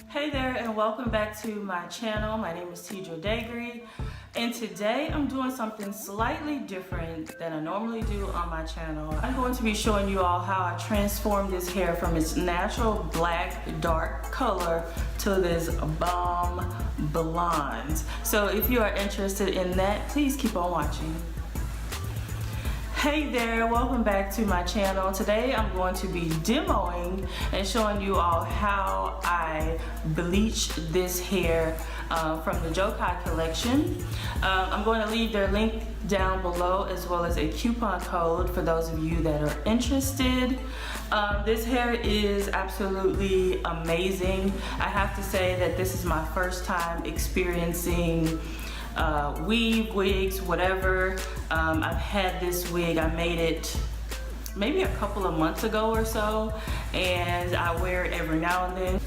Hey there, and welcome back to my channel. My name is tedradaigre, and today I'm doing something slightly different than I normally do on my channel. I'm going to be showing you all how I transformed this hair from its natural black dark color to this bomb blonde. So if you are interested in that, please keep on watching. Hey there, welcome back to my channel. Today I'm going to be demoing and showing you all how I bleached this hair from the Jokai collection. I'm going to leave their link down below as well as a coupon code for those of you that are interested. This hair is absolutely amazing. I have to say that this is my first time experiencing weave, wigs, whatever. I've had this wig, I made it maybe a couple of months ago or so, and I wear it every now and then.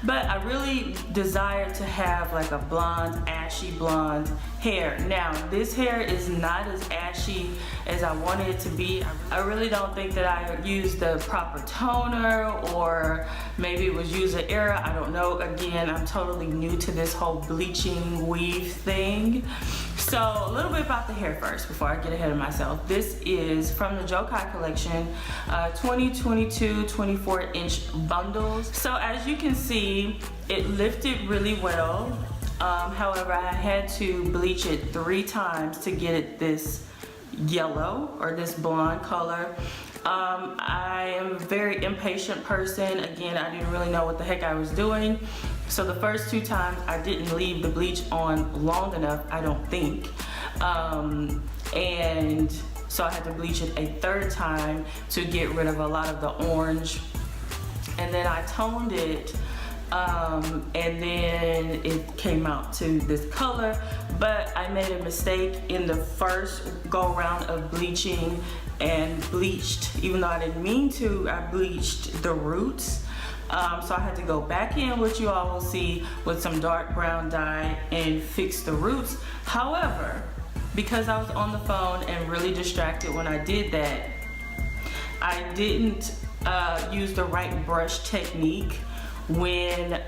But I really desire to have like a blonde, ashy blonde hair. Now, this hair is not as ashy as I wanted it to be. I really don't think that I used the proper toner, or maybe it was user error. I don't know. Again, I'm totally new to this whole bleaching weave thing. So a little bit about the hair first before I get ahead of myself. This is from the Jokai collection, 20, 22, 24 inch bundles. So as you can see, it lifted really well. However, I had to bleach it 3 times to get it this yellow or this blonde color. I am a very impatient person. Again, I didn't really know what the heck I was doing. So the first 2 times I didn't leave the bleach on long enough, I don't think. And so I had to bleach it a 3rd time to get rid of a lot of the orange. And then I toned it, and then it came out to this color. But I made a mistake in the first go round of bleaching and bleached, even though I didn't mean to, I bleached the roots. So I had to go back in, which you all will see, with some dark brown dye and fix the roots. However, because I was on the phone and really distracted when I did that, I didn't use the right brush technique when,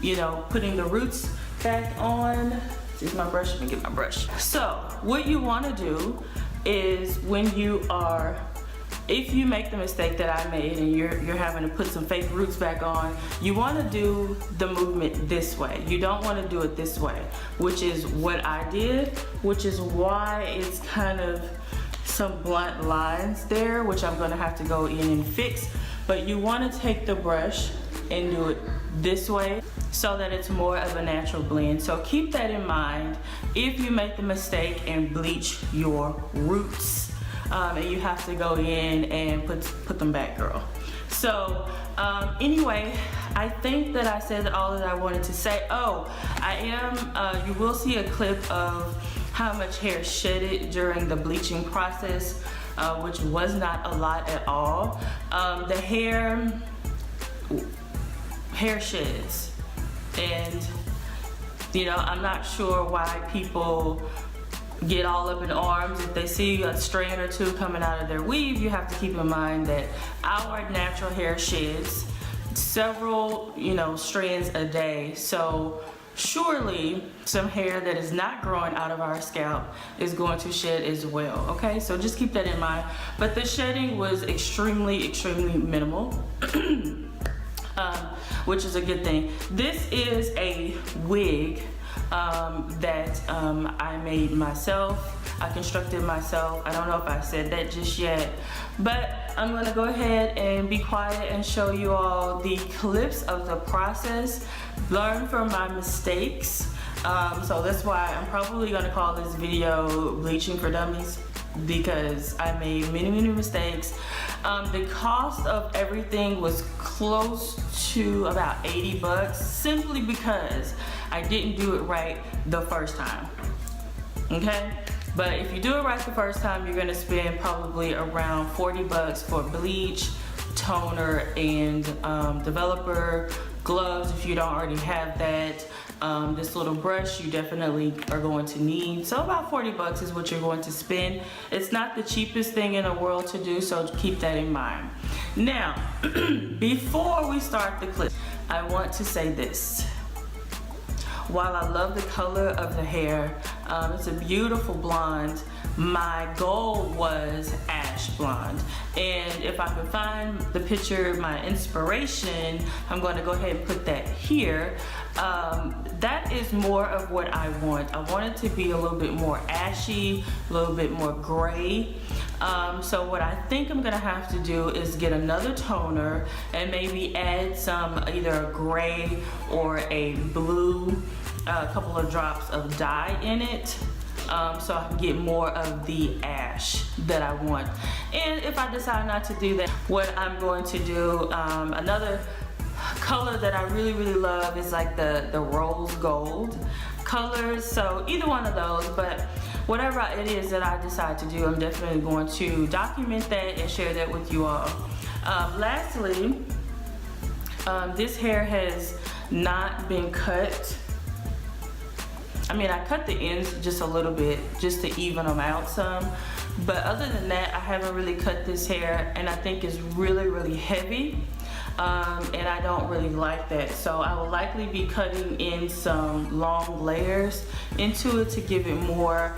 you know, putting the roots back on. Here's my brush, let me get my brush. So what you want to do is, when you are, if you make the mistake that I made and you're having to put some fake roots back on, you want to do the movement this way. You don't want to do it this way, which is what I did, which is why it's kind of some blunt lines there, which I'm going to have to go in and fix. But you want to take the brush and do it this way so that it's more of a natural blend. So keep that in mind if you make the mistake and bleach your roots. And you have to go in and put them back, girl. So anyway, I think that I said all that I wanted to say. Oh, I am, you will see a clip of how much hair shedded during the bleaching process, which was not a lot at all. The hair sheds, and you know, I'm not sure why people get all up in arms if they see a strand or 2 coming out of their weave. You have to keep in mind that our natural hair sheds several, you know, strands a day. So surely some hair that is not growing out of our scalp is going to shed as well. Okay, so just keep that in mind. But the shedding was extremely minimal. Which is a good thing. This is a wig that I made myself. I constructed myself. I don't know if I said that just yet, but I'm gonna go ahead and be quiet and show you all the clips of the process, learn from my mistakes. So that's why I'm probably gonna call this video Bleaching for Dummies. because I made many mistakes. The cost of everything was close to about 80 bucks, simply because I didn't do it right the first time. Okay, but if you do it right the first time, you're gonna spend probably around 40 bucks for bleach, toner, and developer, gloves if you don't already have that. This little brush you definitely are going to need. So about 40 bucks is what you're going to spend. It's not the cheapest thing in the world to do, so keep that in mind. Now, before we start the clip, I want to say this. While I love the color of the hair, it's a beautiful blonde. My goal was ash blonde, and if I can find the picture, my inspiration, I'm going to go ahead and put that here. That is more of what I want. I want it to be a little bit more ashy, a little bit more gray. So what I think I'm gonna have to do is get another toner and maybe add some either a gray or a blue, a couple of drops of dye in it. So I can get more of the ash that I want. And if I decide not to do that, what I'm going to do, another color that I really love is like the rose gold colors. So either one of those, but whatever it is that I decide to do, I'm definitely going to document that and share that with you all. Lastly, this hair has not been cut. I mean, I cut the ends just a little bit just to even them out some, but other than that, I haven't really cut this hair, and I think it's really heavy, and I don't really like that. So I will likely be cutting in some long layers into it to give it more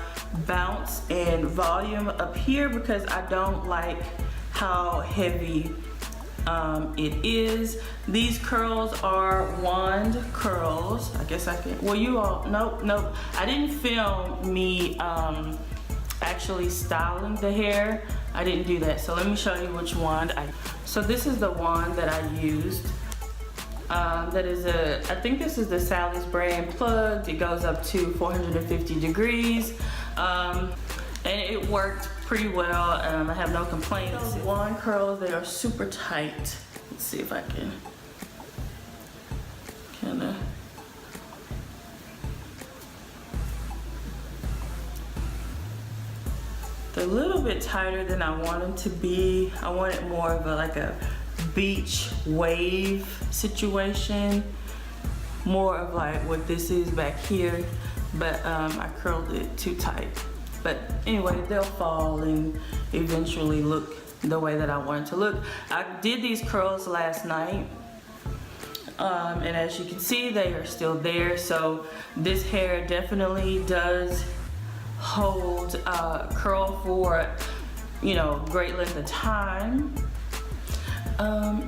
bounce and volume up here, because I don't like how heavy it is. These curls are wand curls. I guess I can, well, you all, nope. I didn't film me actually styling the hair. I didn't do that. So let me show you which wand so this is the wand that I used. That is I think this is the Sally's brand plugged. It goes up to 450 degrees. And it worked pretty well. I have no complaints. Those wand curls, they are super tight. Let's see if I can kind of. They're a little bit tighter than I want them to be. I want it more of like a beach wave situation. More of like what this is back here, but I curled it too tight. But anyway, they'll fall and eventually look the way that I want it to look. I did these curls last night, and as you can see, they are still there. So this hair definitely does hold curl for, you know, great length of time.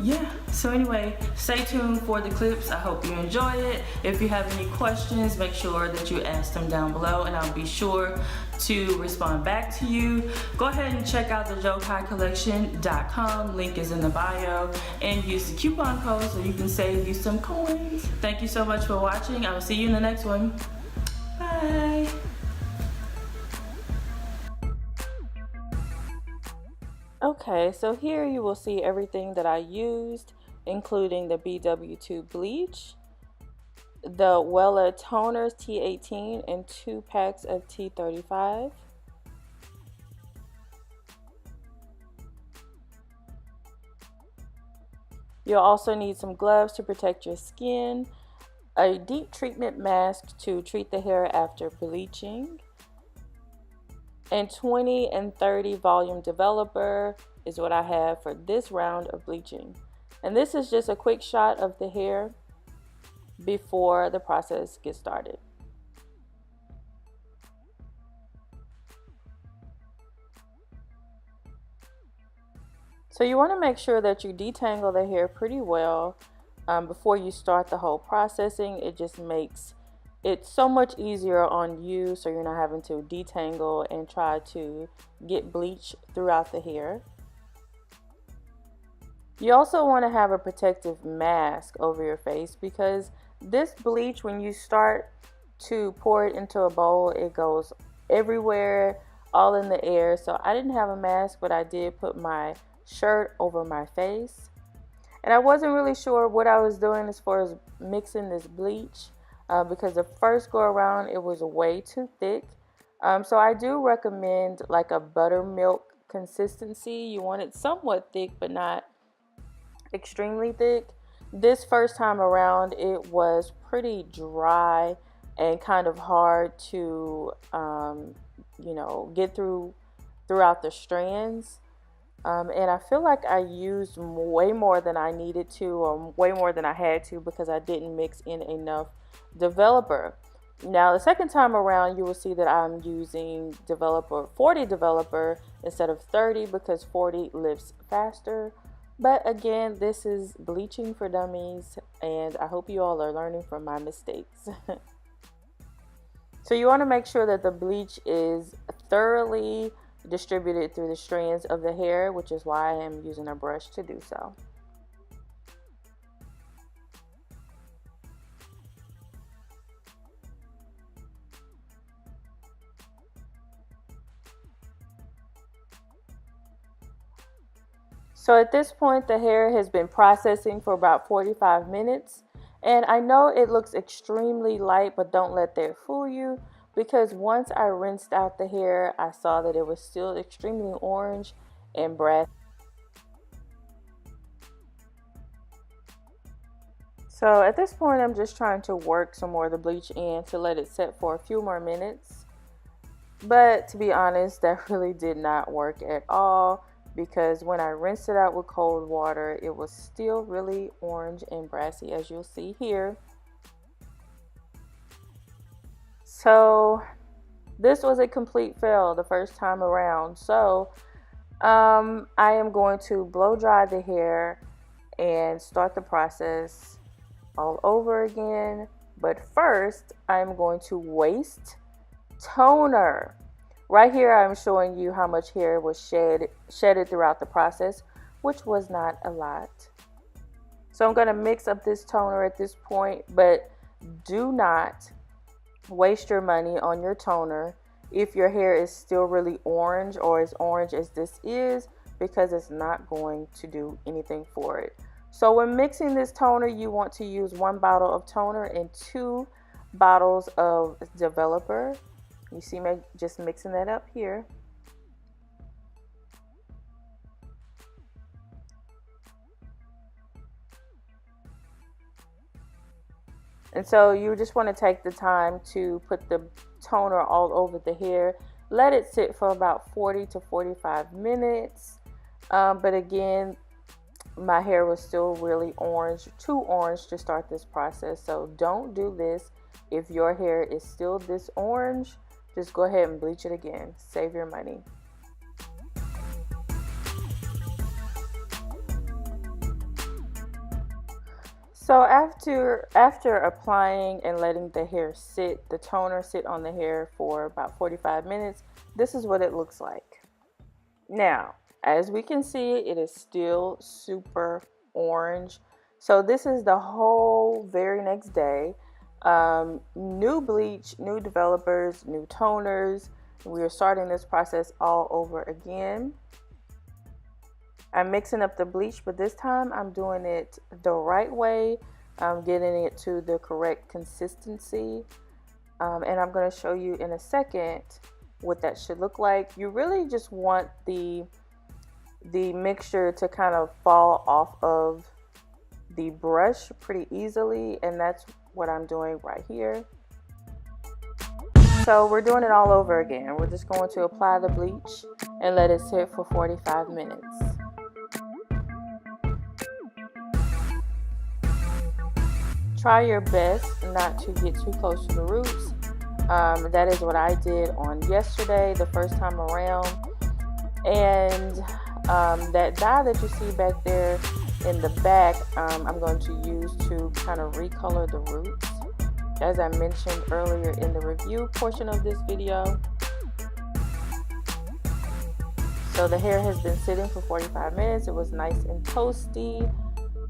Yeah, so anyway, stay tuned for the clips. I hope you enjoy it. If you have any questions, make sure that you ask them down below, and I'll be sure to respond back to you. Go ahead and check out the jokaicollection.com. Link is in the bio, and use the coupon code so you can save you some coins. Thank you so much for watching. I will see you in the next one. Bye. Okay, so here you will see everything that I used, including the BW2 bleach, the Wella toners T18, and 2 packs of T35. You'll also need some gloves to protect your skin, a deep treatment mask to treat the hair after bleaching, and 20 and 30 volume developer is what I have for this round of bleaching. And this is just a quick shot of the hair before the process gets started. So you want to make sure that you detangle the hair pretty well before you start the whole processing. It just makes it's so much easier on you, so you're not having to detangle and try to get bleach throughout the hair. You also want to have a protective mask over your face, because this bleach, when you start to pour it into a bowl, it goes everywhere, all in the air. So I didn't have a mask, but I did put my shirt over my face. And I wasn't really sure what I was doing as far as mixing this bleach because the first go around it was way too thick. So I do recommend like a buttermilk consistency. You want it somewhat thick but not extremely thick. This first time around it was pretty dry and kind of hard to get throughout the strands. And I feel like I used way more than I needed to, or way more than I had to, because I didn't mix in enough developer. Now the second time around you will see that I'm using 40 developer instead of 30 because 40 lifts faster. But again, this is bleaching for dummies, and I hope you all are learning from my mistakes. So you want to make sure that the bleach is thoroughly distributed through the strands of the hair, which is why I am using a brush to do so. So at this point, the hair has been processing for about 45 minutes. And I know it looks extremely light, but don't let that fool you, because once I rinsed out the hair, I saw that it was still extremely orange and brassy. So at this point, I'm just trying to work some more of the bleach in to let it set for a few more minutes. But to be honest, that really did not work at all, because when I rinsed it out with cold water, it was still really orange and brassy, as you'll see here. So this was a complete fail the first time around. So I am going to blow dry the hair and start the process all over again. But first, I'm going to waste toner. Right here, I'm showing you how much hair was shedded throughout the process, which was not a lot. So I'm going to mix up this toner at this point, but do not waste your money on your toner if your hair is still really orange or as orange as this is, because it's not going to do anything for it. So when mixing this toner, you want to use 1 bottle of toner and 2 bottles of developer. You see me just mixing that up here. And so you just want to take the time to put the toner all over the hair. Let it sit for about 40 to 45 minutes. But again, my hair was still really orange, too orange to start this process. So don't do this. If your hair is still this orange, just go ahead and bleach it again. Save your money. So after applying and letting the hair sit, the toner sit on the hair for about 45 minutes, this is what it looks like. Now, as we can see, it is still super orange. So this is the whole very next day. New bleach, new developers, new toners. We are starting this process all over again. I'm mixing up the bleach, but this time I'm doing it the right way. I'm getting it to the correct consistency. And I'm going to show you in a second what that should look like. You really just want the mixture to kind of fall off of the brush pretty easily, and that's what I'm doing right here. So we're doing it all over again. We're just going to apply the bleach and let it sit for 45 minutes. Try your best not to get too close to the roots. That is what I did on yesterday, the first time around. And that dye that you see back there in the back, I'm going to use to kind of recolor the roots, as I mentioned earlier in the review portion of this video. So the hair has been sitting for 45 minutes. It was nice and toasty.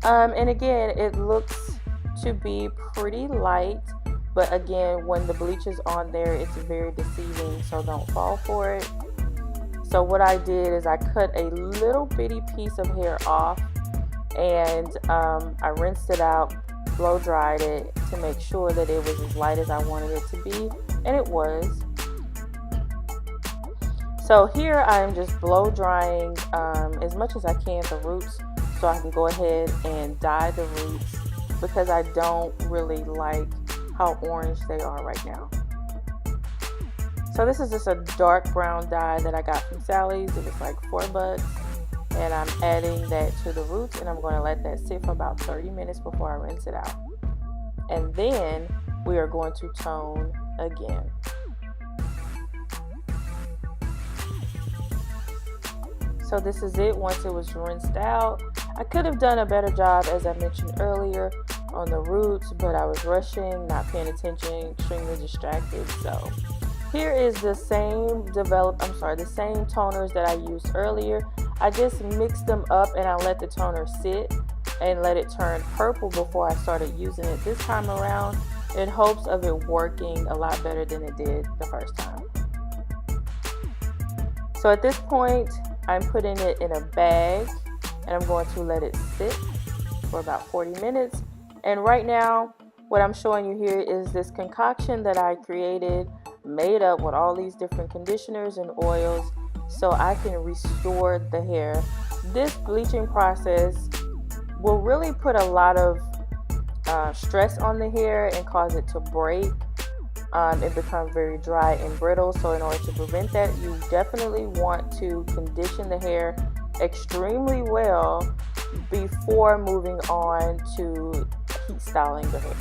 And again, it looks to be pretty light, but again, when the bleach is on there, it's very deceiving, so don't fall for it. So what I did is I cut a little bitty piece of hair off, and I rinsed it out, blow dried it to make sure that it was as light as I wanted it to be, and it was. So here I am just blow drying as much as I can the roots, so I can go ahead and dye the roots, because I don't really like how orange they are right now. So this is just a dark brown dye that I got from Sally's. It was like $4, and I'm adding that to the roots, and I'm going to let that sit for about 30 minutes before I rinse it out. And then we are going to tone again. So this is it once it was rinsed out. I could have done a better job, as I mentioned earlier, on the roots, but I was rushing, not paying attention, extremely distracted. So here is the same toners that I used earlier. I just mixed them up and I let the toner sit and let it turn purple before I started using it this time around, in hopes of it working a lot better than it did the first time. So at this point, I'm putting it in a bag and I'm going to let it sit for about 40 minutes. And right now, what I'm showing you here is this concoction that I created, made up with all these different conditioners and oils, so I can restore the hair. This bleaching process will really put a lot of stress on the hair and cause it to break and become very dry and brittle. So in order to prevent that, you definitely want to condition the hair extremely well before moving on to heat styling the hair.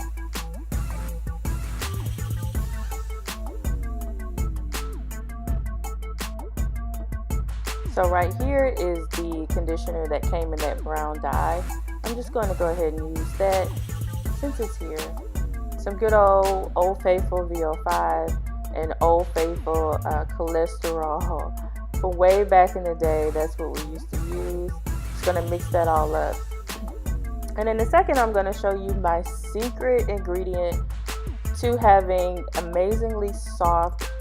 So right here is the conditioner that came in that brown dye. I'm just going to go ahead and use that since it's here. Some good old faithful VO5 and Old Faithful cholesterol from way back in the day. That's what we used to use. Just going to mix that all up. And in a second, I'm going to show you my secret ingredient to having amazingly soft,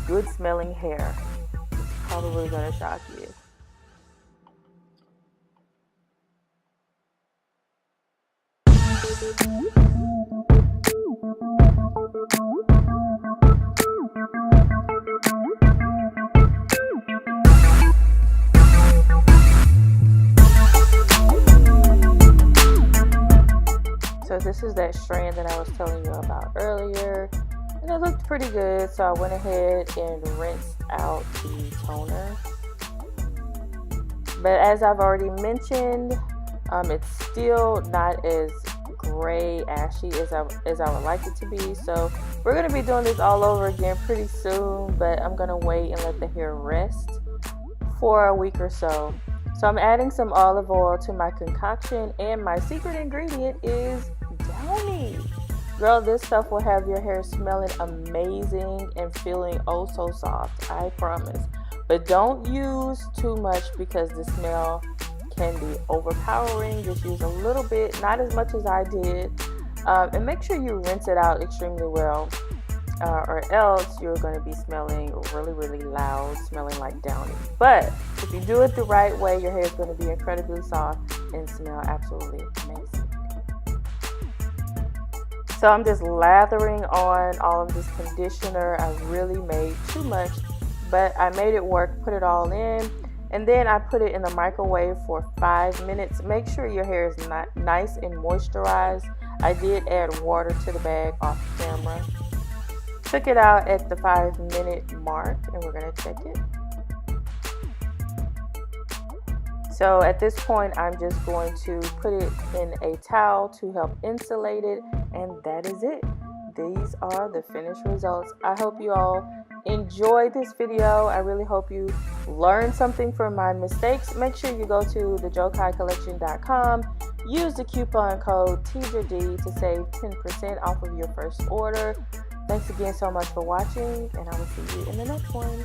good smelling hair. It's probably going to shock you. So this is that strand that I was telling you about earlier, and it looked pretty good, so I went ahead and rinsed out the toner. But as I've already mentioned, it's still not as gray ashy as I would like it to be. So we're going to be doing this all over again pretty soon, but I'm going to wait and let the hair rest for a week or so. So I'm adding some olive oil to my concoction, and my secret ingredient is Downy. Girl, this stuff will have your hair smelling amazing and feeling oh so soft, I promise. But don't use too much because the smell can be overpowering. Just use a little bit, not as much as I did, and make sure you rinse it out extremely well, or else you're going to be smelling really loud, smelling like Downy. But if you do it the right way, your hair is going to be incredibly soft and smell absolutely amazing. So I'm just lathering on all of this conditioner. I really made too much, but I made it work, put it all in, and then I put it in the microwave for 5 minutes. Make sure your hair is nice and moisturized. I did add water to the bag off camera. Took it out at the 5-minute mark, and we're going to check it. So at this point, I'm just going to put it in a towel to help insulate it, and that is it. These are the finished results. I hope you all enjoyed this video. I really hope you learned something from my mistakes. Make sure you go to thejokaicollection.com. Use the coupon code TEDRA to save 10% off of your first order. Thanks again so much for watching, and I will see you in the next one.